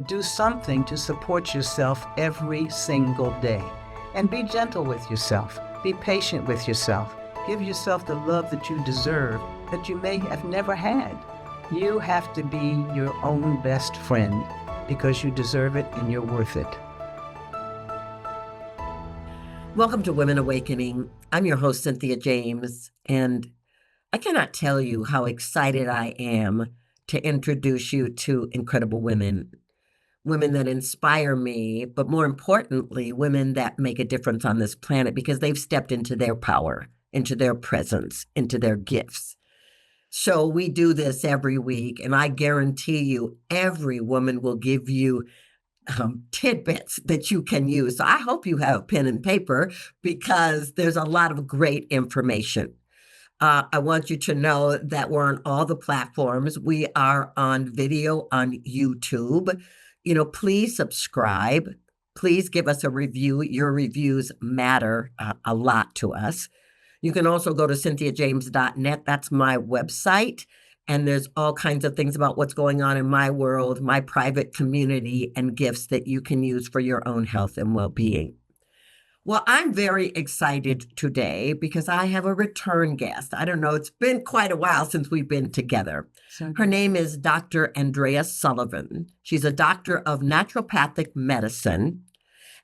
do something to support yourself every single day. And be gentle with yourself. Be patient with yourself. Give yourself the love that you deserve that you may have never had. You have to be your own best friend because you deserve it and you're worth it. Welcome to Women Awakening. I'm your host, Cynthia James, and I cannot tell you how excited I am to introduce you to incredible women. Women that inspire me, but more importantly, women that make a difference on this planet because they've stepped into their power, into their presence, into their gifts. So we do this every week, and I guarantee you every woman will give you tidbits that you can use. So I hope you have pen and paper because there's a lot of great information. I want you to know that we're on all the platforms. We are on video on YouTube. Please subscribe. Please give us a review. Your reviews matter a lot to us. You can also go to cynthiajames.net. That's my website. And there's all kinds of things about what's going on in my world, my private community, and gifts that you can use for your own health and well-being. Well, I'm very excited today because I have a return guest. I don't know, it's been quite a while since we've been together. Her name is Dr. Andrea Sullivan. She's a doctor of Naturopathic Medicine,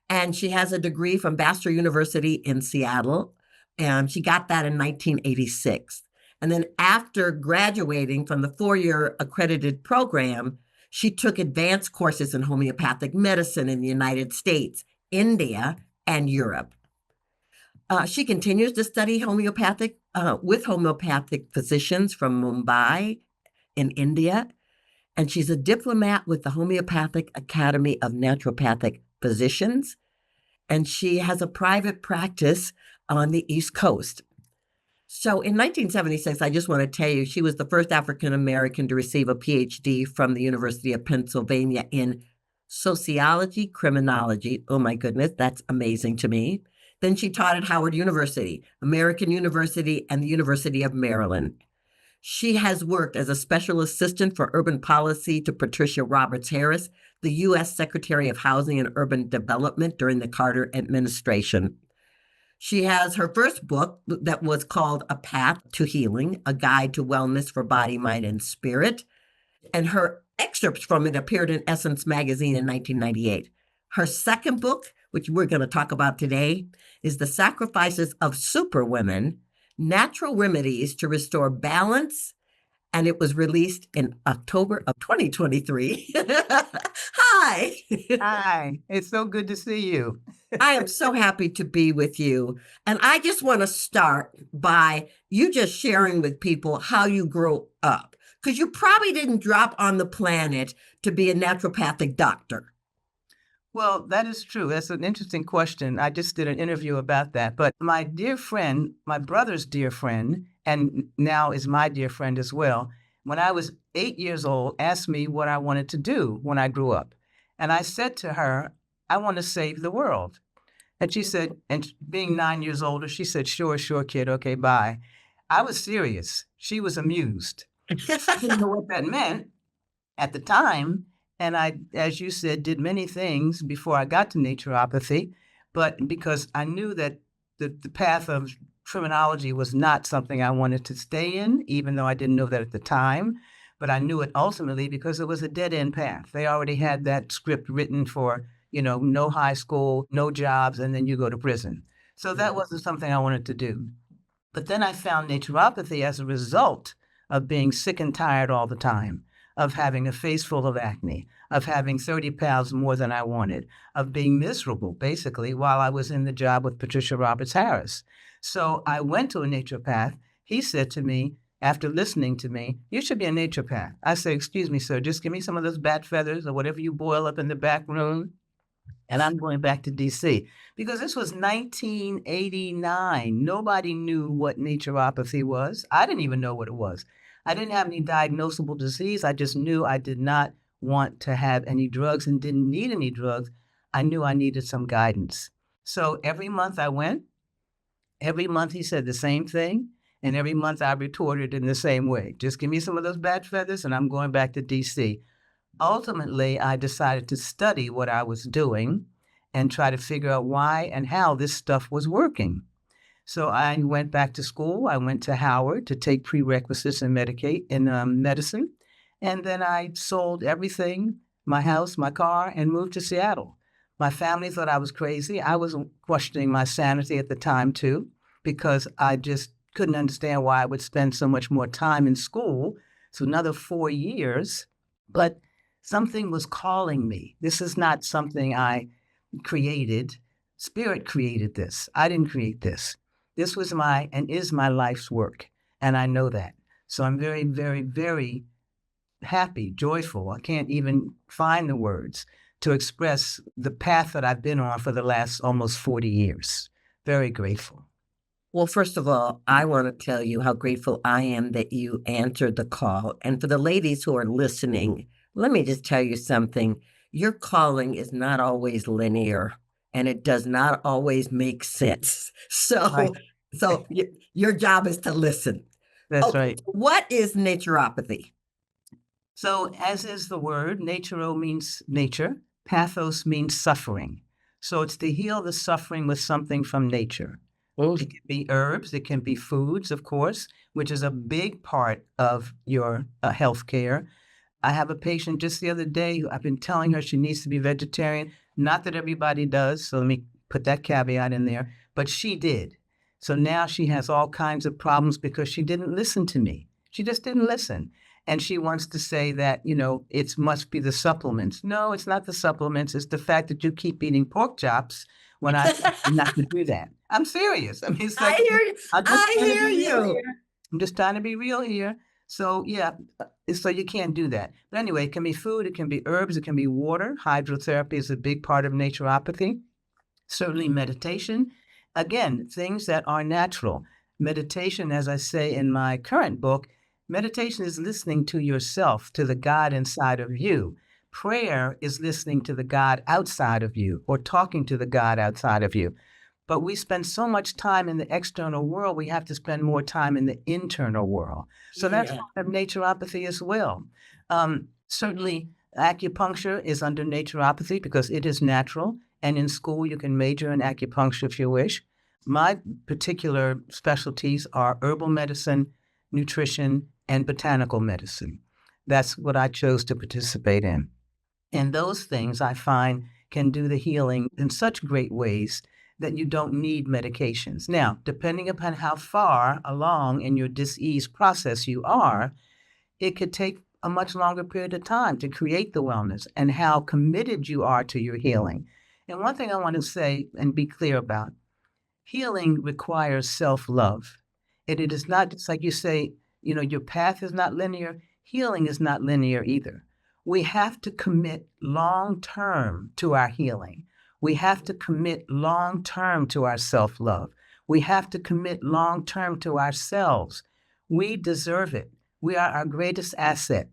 and she has a degree from Bastyr University in Seattle, and she got that in 1986. And then after graduating from the 4-year accredited program, she took advanced courses in homeopathic medicine in the United States, India, and Europe. She continues to study homeopathic with homeopathic physicians from Mumbai in India, and she's a diplomat with the Homeopathic Academy of Naturopathic Physicians, and she has a private practice on the East Coast. So in 1976, I just want to tell you, she was the first African-American to receive a PhD from the University of Pennsylvania in sociology, criminology. Oh my goodness, that's amazing to me. Then she taught at Howard University, American University, and the University of Maryland. She has worked as a special assistant for urban policy to Patricia Roberts Harris, the U.S. Secretary of Housing and Urban Development during the Carter administration. She has her first book that was called A Path to Healing, A Guide to Wellness for Body, Mind, and Spirit. And her excerpts from it appeared in Essence magazine in 1998. Her second book, which we're going to talk about today, is The Sacrifices of Superwomen, Natural Remedies to Restore Balance. And it was released in October of 2023. Hi. Hi, it's so good to see you. I am so happy to be with you. And I just want to start by you just sharing with people how you grew up, because you probably didn't drop on the planet to be a naturopathic doctor. Well, that is true. That's an interesting question. I just did an interview about that. But my dear friend, my brother's dear friend, and now is my dear friend as well, when I was 8 years old, asked me what I wanted to do when I grew up. And I said to her, I want to save the world. And she said, and being 9 years older, she said, sure, kid. Okay, bye. I was serious. She was amused. I didn't know what that meant at the time. And I, as you said, did many things before I got to naturopathy. But because I knew that the path of criminology was not something I wanted to stay in, even though I didn't know that at the time. But I knew it ultimately because it was a dead-end path. They already had that script written for, no high school, no jobs, and then you go to prison. So that wasn't something I wanted to do. But then I found naturopathy as a result of being sick and tired all the time, of having a face full of acne, of having 30 pounds more than I wanted, of being miserable, basically, while I was in the job with Patricia Roberts Harris. So I went to a naturopath. He said to me, after listening to me, you should be a naturopath. I said, excuse me, sir, just give me some of those bat feathers or whatever you boil up in the back room, and I'm going back to D.C. Because this was 1989. Nobody knew what naturopathy was. I didn't even know what it was. I didn't have any diagnosable disease. I just knew I did not want to have any drugs and didn't need any drugs. I knew I needed some guidance. So every month I went. Every month he said the same thing. And every month I retorted in the same way. Just give me some of those bat feathers and I'm going back to D.C. ultimately, I decided to study what I was doing and try to figure out why and how this stuff was working. So I went back to school. I went to Howard to take prerequisites in medicine, and then I sold everything, my house, my car, and moved to Seattle. My family thought I was crazy. I was questioning my sanity at the time too, because I just couldn't understand why I would spend so much more time in school. So another 4 years, but something was calling me. This is not something I created. Spirit created this. I didn't create this. This was my and is my life's work. And I know that. So I'm very, very, very happy, joyful. I can't even find the words to express the path that I've been on for the last almost 40 years. Very grateful. Well, first of all, I want to tell you how grateful I am that you answered the call. And for the ladies who are listening, let me just tell you something. Your calling is not always linear and it does not always make sense. Right. So your job is to listen. That's Okay, right. what is naturopathy? So, as is the word, naturo means nature, pathos means suffering. So, it's to heal the suffering with something from nature. It can be herbs, it can be foods, of course, which is a big part of your health care. I have a patient just the other day who I've been telling her she needs to be vegetarian. Not that everybody does, so let me put that caveat in there, but she did. So now she has all kinds of problems because she didn't listen to me. She just didn't listen. And she wants to say that, it must be the supplements. No, it's not the supplements. It's the fact that you keep eating pork chops when I told you not to do that. I'm serious. I mean, it's I like, hear you. I'm just I trying to hear be real you. here. I'm just trying to be real here. So, yeah, so you can't do that. But anyway, it can be food, it can be herbs, it can be water. Hydrotherapy is a big part of naturopathy. Certainly meditation. Again, things that are natural. Meditation, as I say in my current book, meditation is listening to yourself, to the God inside of you. Prayer is listening to the God outside of you or talking to the God outside of you. But we spend so much time in the external world, we have to spend more time in the internal world. So that's Yeah. part of naturopathy as well. Certainly, acupuncture is under naturopathy because it is natural. And in school, you can major in acupuncture if you wish. My particular specialties are herbal medicine, nutrition, and botanical medicine. That's what I chose to participate in. And those things I find can do the healing in such great ways that you don't need medications. Now, depending upon how far along in your disease process you are, it could take a much longer period of time to create the wellness and how committed you are to your healing. And one thing I want to say and be clear about, healing requires self-love. And it is not just like you say, your path is not linear. Healing is not linear either. We have to commit long term to our healing. We have to commit long term to our self-love. We have to commit long term to ourselves. We deserve it. We are our greatest asset.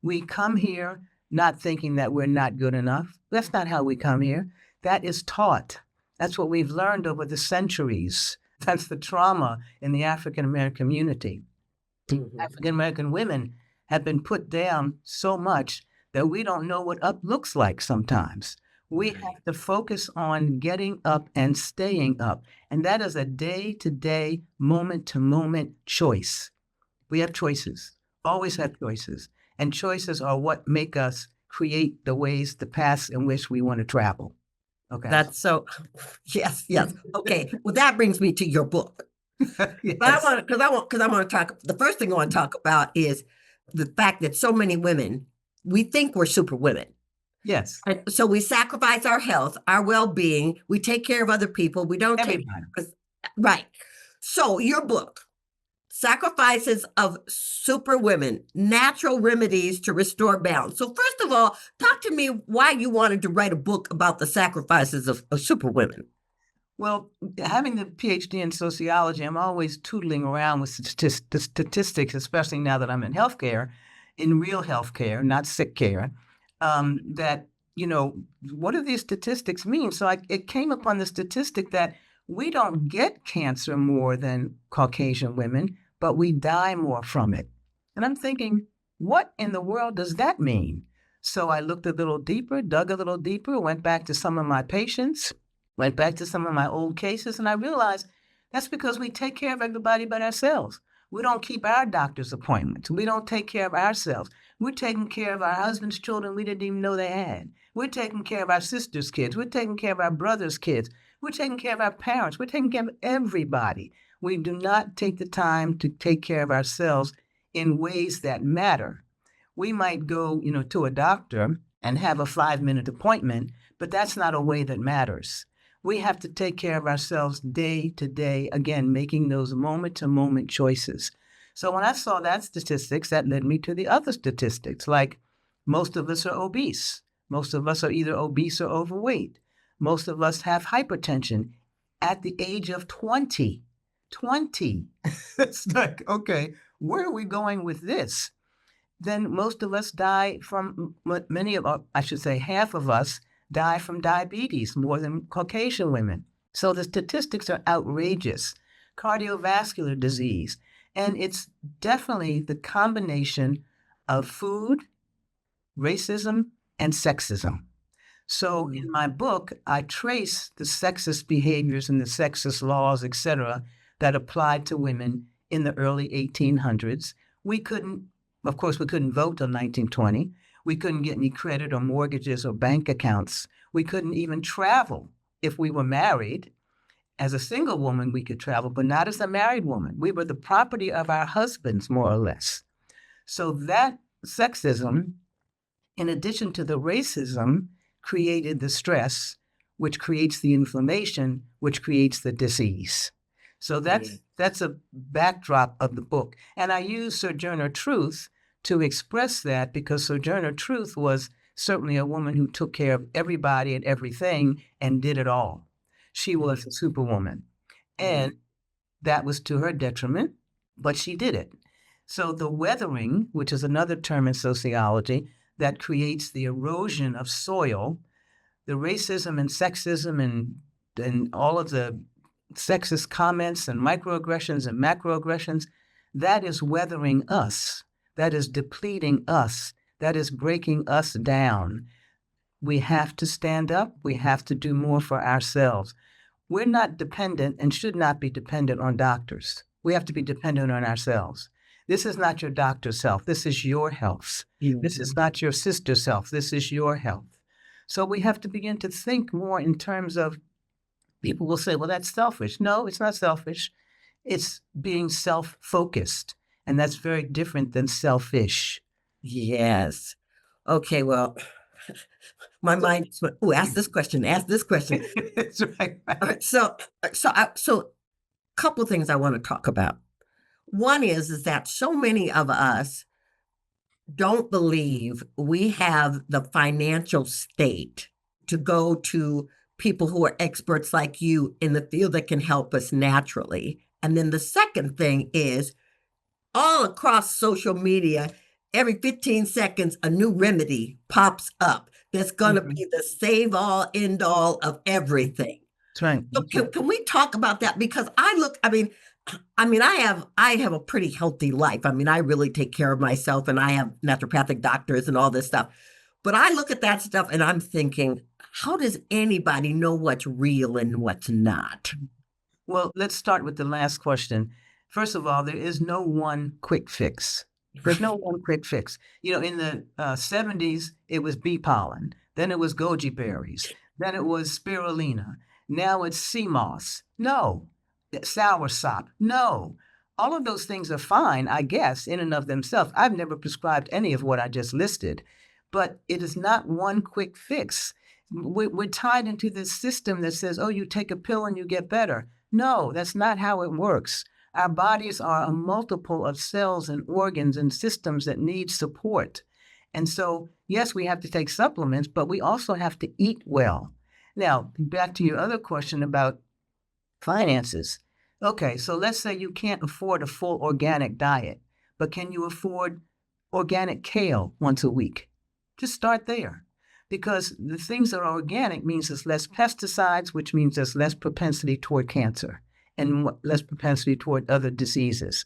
We come here not thinking that we're not good enough. That's not how we come here. That is taught. That's what we've learned over the centuries. That's the trauma in the African American community. Mhm. African American women have been put down so much that we don't know what up looks like sometimes. We have to focus on getting up and staying up. And that is a day to day, moment to moment choice. We have choices, always have choices. And choices are what make us create the ways, the paths in which we want to travel. Okay. That's so, yes, yes. Okay. Well, that brings me to your book. But Yes. because I want to talk, the first thing I want to talk about is the fact that so many women, we think we're super women. Yes. And so we sacrifice our health, our well-being, we take care of other people, we don't take, Everybody. right. So your book, Sacrifices of Superwomen, Natural Remedies to Restore Balance. So first of all, talk to me why you wanted to write a book about the sacrifices of superwomen. Well, having the PhD in sociology, I'm always tootling around with statistics, especially now that I'm in healthcare, in real healthcare, not sick care. That, what do these statistics mean? So it came upon the statistic that we don't get cancer more than Caucasian women, but we die more from it. And I'm thinking, what in the world does that mean? So I looked a little deeper, dug a little deeper, went back to some of my patients, went back to some of my old cases, and I realized that's because we take care of everybody but ourselves. We don't keep our doctor's appointments. We don't take care of ourselves. We're taking care of our husband's children we didn't even know they had. We're taking care of our sister's kids. We're taking care of our brother's kids. We're taking care of our parents. We're taking care of everybody. We do not take the time to take care of ourselves in ways that matter. We might go, to a doctor and have a 5-minute appointment, but that's not a way that matters. We have to take care of ourselves day to day, again, making those moment to moment choices. So when I saw that statistics, that led me to the other statistics, like most of us are obese. Most of us are either obese or overweight. Most of us have hypertension at the age of 20. 20. It's like, okay, where are we going with this? Then most of us die from, I should say half of us die from diabetes, more than Caucasian women. So the statistics are outrageous. Cardiovascular disease. And it's definitely the combination of food, racism, and sexism. So in my book, I trace the sexist behaviors and the sexist laws, et cetera, that applied to women in the early 1800s. Of course, we couldn't vote till 1920. We couldn't get any credit or mortgages or bank accounts. We couldn't even travel if we were married. As a single woman, we could travel, but not as a married woman. We were the property of our husbands, more or less. So that sexism, in addition to the racism, created the stress, which creates the inflammation, which creates the disease. So that's a backdrop of the book. And I use Sojourner Truth to express that because Sojourner Truth was certainly a woman who took care of everybody and everything and did it all. She was a superwoman. And that was to her detriment, but she did it. So the weathering, which is another term in sociology, that creates the erosion of soil, the racism and sexism and all of the sexist comments and microaggressions and macroaggressions, that is weathering us. That is depleting us. That is breaking us down. We have to stand up. We have to do more for ourselves. We're not dependent and should not be dependent on doctors. We have to be dependent on ourselves. This is not your doctor's health. This is your health. This is not your sister's health. This is your health. So we have to begin to think more in terms of, people will say, well, that's selfish. No, it's not selfish. It's being self-focused. And that's very different than selfish. Yes. Okay, well, my mind, ask this question, ask this question. That's right. All right, so a couple of things I want to talk about. One is that so many of us don't believe we have the financial state to go to people who are experts like you in the field that can help us naturally. And then the second thing is, all across social media, every 15 seconds, a new remedy pops up that's going to be the save all, end all of everything. That's right. So can we talk about that? Because I have a pretty healthy life. I mean, I really take care of myself and I have naturopathic doctors and all this stuff. But I look at that stuff and I'm thinking, how does anybody know what's real and what's not? Well, let's start with the last question. First of all, there is no one quick fix. There's no one quick fix. In the 70s, it was bee pollen. Then it was goji berries. Then it was spirulina. Now it's sea moss. No. Soursop. No. All of those things are fine, I guess, in and of themselves. I've never prescribed any of what I just listed, but it is not one quick fix. We're tied into this system that says, oh, you take a pill and you get better. No, that's not how it works. Our bodies are a multiple of cells and organs and systems that need support. And so, yes, we have to take supplements, but we also have to eat well. Now, back to your other question about finances. Okay, so let's say you can't afford a full organic diet, but can you afford organic kale once a week? Just start there. Because the things that are organic means there's less pesticides, which means there's less propensity toward cancer and less propensity toward other diseases.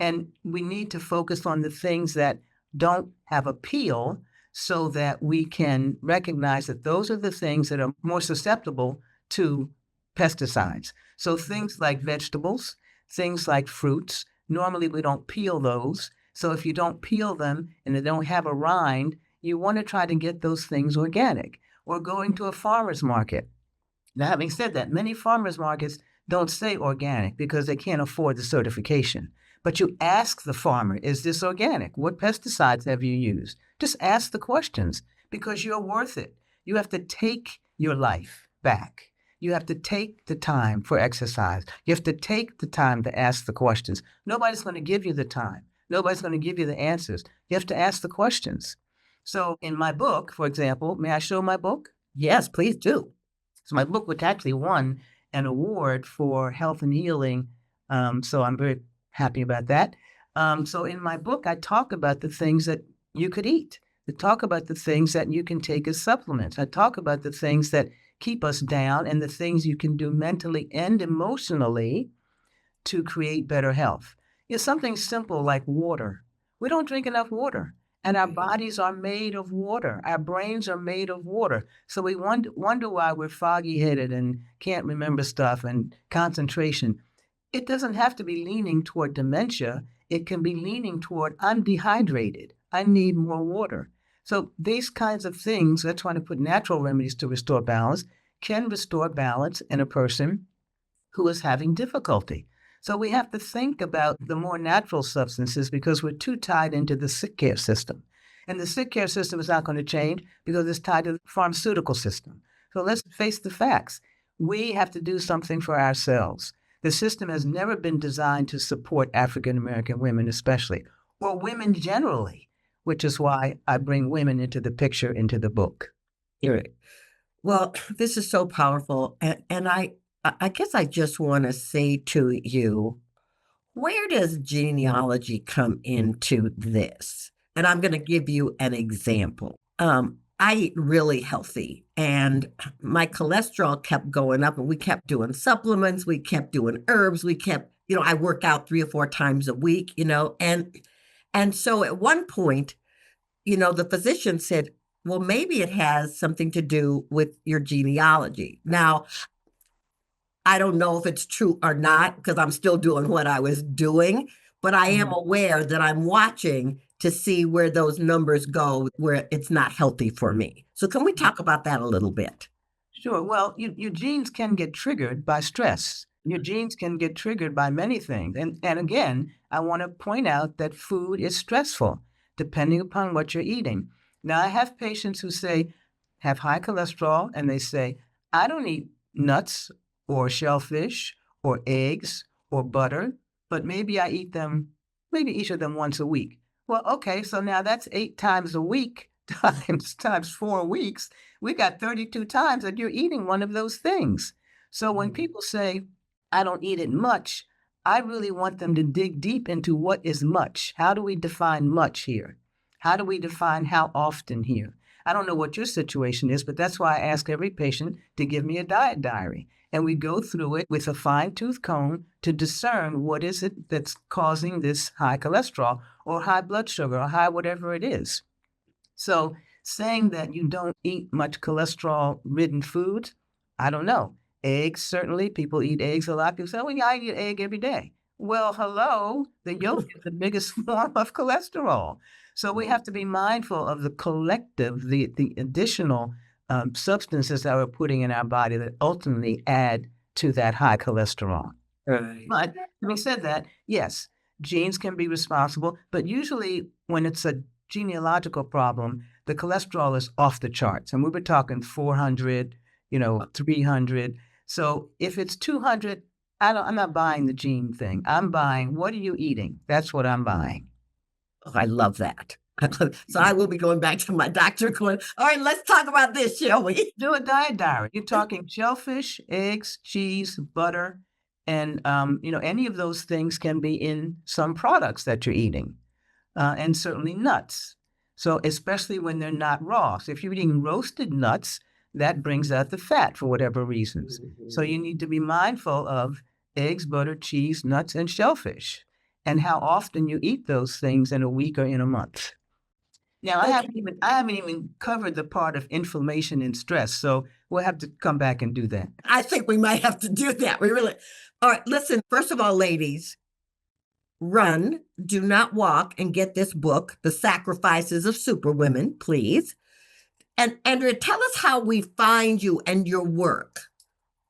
And we need to focus on the things that don't have appeal, so that we can recognize that those are the things that are more susceptible to pesticides. So things like vegetables, things like fruits, normally we don't peel those. So if you don't peel them and they don't have a rind, you want to try to get those things organic or going to a farmer's market. Now, having said that, many farmers markets don't say organic because they can't afford the certification. But you ask the farmer, is this organic? What pesticides have you used? Just ask the questions because you're worth it. You have to take your life back. You have to take the time for exercise. You have to take the time to ask the questions. Nobody's going to give you the time. Nobody's going to give you the answers. You have to ask the questions. So in my book, for example, may I show my book? Yes, please do. So my book, which actually won an award for health and healing, so I'm very happy about that. So in my book, I talk about the things that you could eat. I talk about the things that you can take as supplements. I talk about the things that keep us down and the things you can do mentally and emotionally to create better health. It's something simple like water. We don't drink enough water. And our bodies are made of water. Our brains are made of water. So we wonder why we're foggy headed and can't remember stuff and concentration. It doesn't have to be leaning toward dementia. It can be leaning toward, I'm dehydrated. I need more water. So these kinds of things, that's why I put natural remedies to restore balance, can restore balance in a person who is having difficulty. So we have to think about the more natural substances because we're too tied into the sick care system. And the sick care system is not going to change because it's tied to the pharmaceutical system. So let's face the facts. We have to do something for ourselves. The system has never been designed to support African American women, especially, or women generally, which is why I bring women into the picture into the book. Well, this is so powerful. And I guess I just want to say to you, where does genealogy come into this? And I'm going to give you an example. I eat really healthy and my cholesterol kept going up and we kept doing supplements. We kept doing herbs. We kept, I work out 3 or 4 times a week, and so at one point, the physician said, well, maybe it has something to do with your genealogy. Now, I don't know if it's true or not because I'm still doing what I was doing, but I am aware that I'm watching to see where those numbers go, where it's not healthy for me. So can we talk about that a little bit? Sure. Well, your genes can get triggered by stress. Your genes can get triggered by many things. And again, I want to point out that food is stressful depending upon what you're eating. Now, I have patients who have high cholesterol, and they say, I don't eat nuts or shellfish or eggs or butter, but maybe I eat them, maybe each of them once a week. Well, okay, so now that's 8 times a week times 4 weeks. We got 32 times that you're eating one of those things. So when people say, I don't eat it much, I really want them to dig deep into what is much. How do we define much here? How do we define how often here? I don't know what your situation is, but that's why I ask every patient to give me a diet diary. And we go through it with a fine-tooth comb to discern what is it that's causing this high cholesterol or high blood sugar or high whatever it is. So saying that you don't eat much cholesterol-ridden foods, I don't know. Eggs, certainly. People eat eggs a lot. People say, well, yeah, I eat an egg every day. Well, hello, the yolk is the biggest form of cholesterol. So we have to be mindful of the collective, the additional substances that we're putting in our body that ultimately add to that high cholesterol. Right. But having said that, yes, genes can be responsible, but usually when it's a genealogical problem, the cholesterol is off the charts. And we were talking 400, 300. So if it's 200, I'm not buying the gene thing. I'm buying, what are you eating? That's what I'm buying. Oh, I love that. So I will be going back to my doctor going, all right, let's talk about this, shall we? Do a diet diary. You're talking shellfish, eggs, cheese, butter, and, any of those things can be in some products that you're eating. And certainly nuts. So especially when they're not raw. So if you're eating roasted nuts, that brings out the fat for whatever reasons. So you need to be mindful of eggs, butter, cheese, nuts, and shellfish, and how often you eat those things in a week or in a month. Now, Okay. I haven't even covered the part of inflammation and stress, so we'll have to come back and do that. I think we might have to do that. We really. All right, listen, first of all, ladies, run, do not walk, and get this book, The Sacrifices of Superwomen, please. And Andrea, tell us how we find you and your work.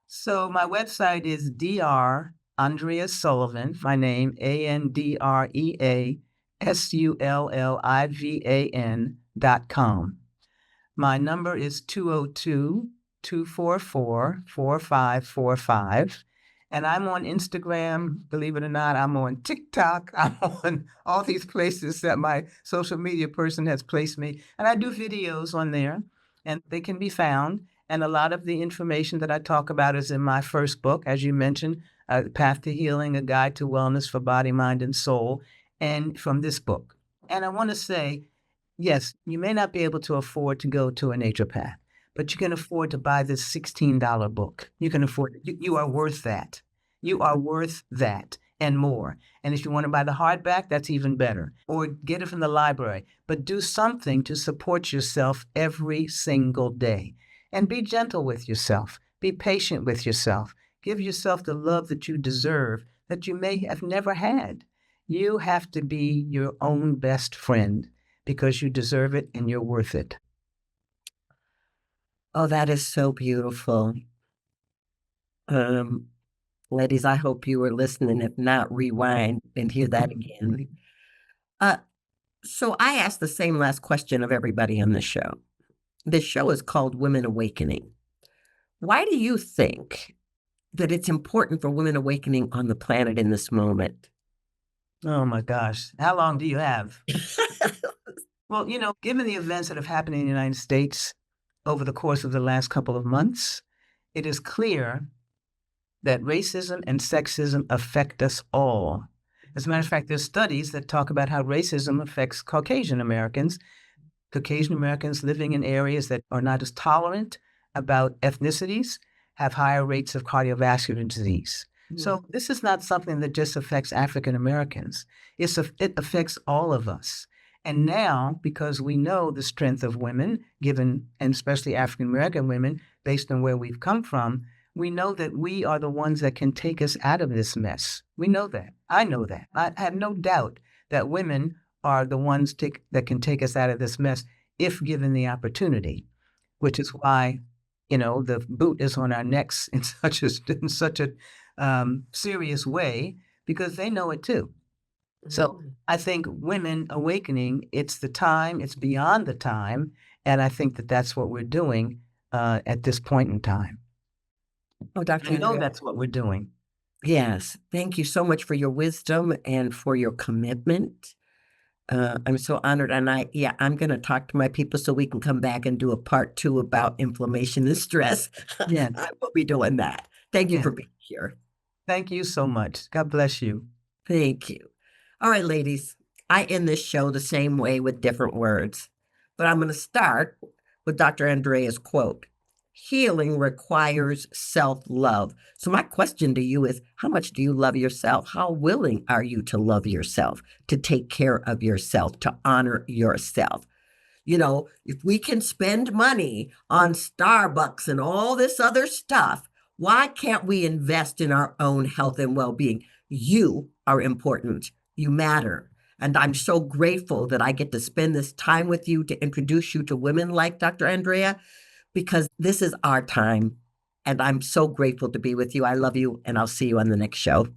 So my website is Dr. Andrea Sullivan, my name, AndreaSullivan.com. My number is 202-244-4545. And I'm on Instagram, believe it or not. I'm on TikTok. I'm on all these places that my social media person has placed me. And I do videos on there, and they can be found. And a lot of the information that I talk about is in my first book, as you mentioned, Path to Healing, A Guide to Wellness for Body, Mind, and Soul, and from this book. And I want to say, yes, you may not be able to afford to go to a naturopath, but you can afford to buy this $16 book. You can afford it. You are worth that. You are worth that and more. And if you want to buy the hardback, that's even better. Or get it from the library. But do something to support yourself every single day. And be gentle with yourself. Be patient with yourself. Give yourself the love that you deserve that you may have never had. You have to be your own best friend because you deserve it and you're worth it. Oh, that is so beautiful. Ladies, I hope you were listening. If not, rewind and hear that again. So I asked the same last question of everybody on the show. This show is called Women Awakening. Why do you think that it's important for women awakening on the planet in this moment? Oh my gosh. How long do you have? Well, given the events that have happened in the United States over the course of the last couple of months, it is clear that racism and sexism affect us all. As a matter of fact, there's studies that talk about how racism affects Caucasian Americans living in areas that are not as tolerant about ethnicities have higher rates of cardiovascular disease. So this is not something that just affects African Americans. It affects all of us. And now, because we know the strength of women, and especially African American women, based on where we've come from, we know that we are the ones that can take us out of this mess. We know that. I know that. I have no doubt that women are the ones that can take us out of this mess if given the opportunity, which is why, the boot is on our necks in such a serious way, because they know it too. So I think women awakening, it's the time, it's beyond the time. And I think that that's what we're doing at this point in time. Oh, Dr. I know Andrea. that's what we're doing. Yes. Thank you so much for your wisdom and for your commitment. I'm so honored. And I'm going to talk to my people so we can come back and do a part 2 about inflammation and stress. Yeah. I will be doing that. Thank you Yeah. for being here. Thank you so much. God bless you. Thank you. All right, ladies, I end this show the same way with different words, but I'm going to start with Dr. Andrea's quote. Healing requires self-love. So my question to you is, how much do you love yourself? How willing are you to love yourself, to take care of yourself, to honor yourself? If we can spend money on Starbucks and all this other stuff, why can't we invest in our own health and well-being? You are important. You matter. And I'm so grateful that I get to spend this time with you to introduce you to women like Dr. Andrea, because this is our time. And I'm so grateful to be with you. I love you, and I'll see you on the next show.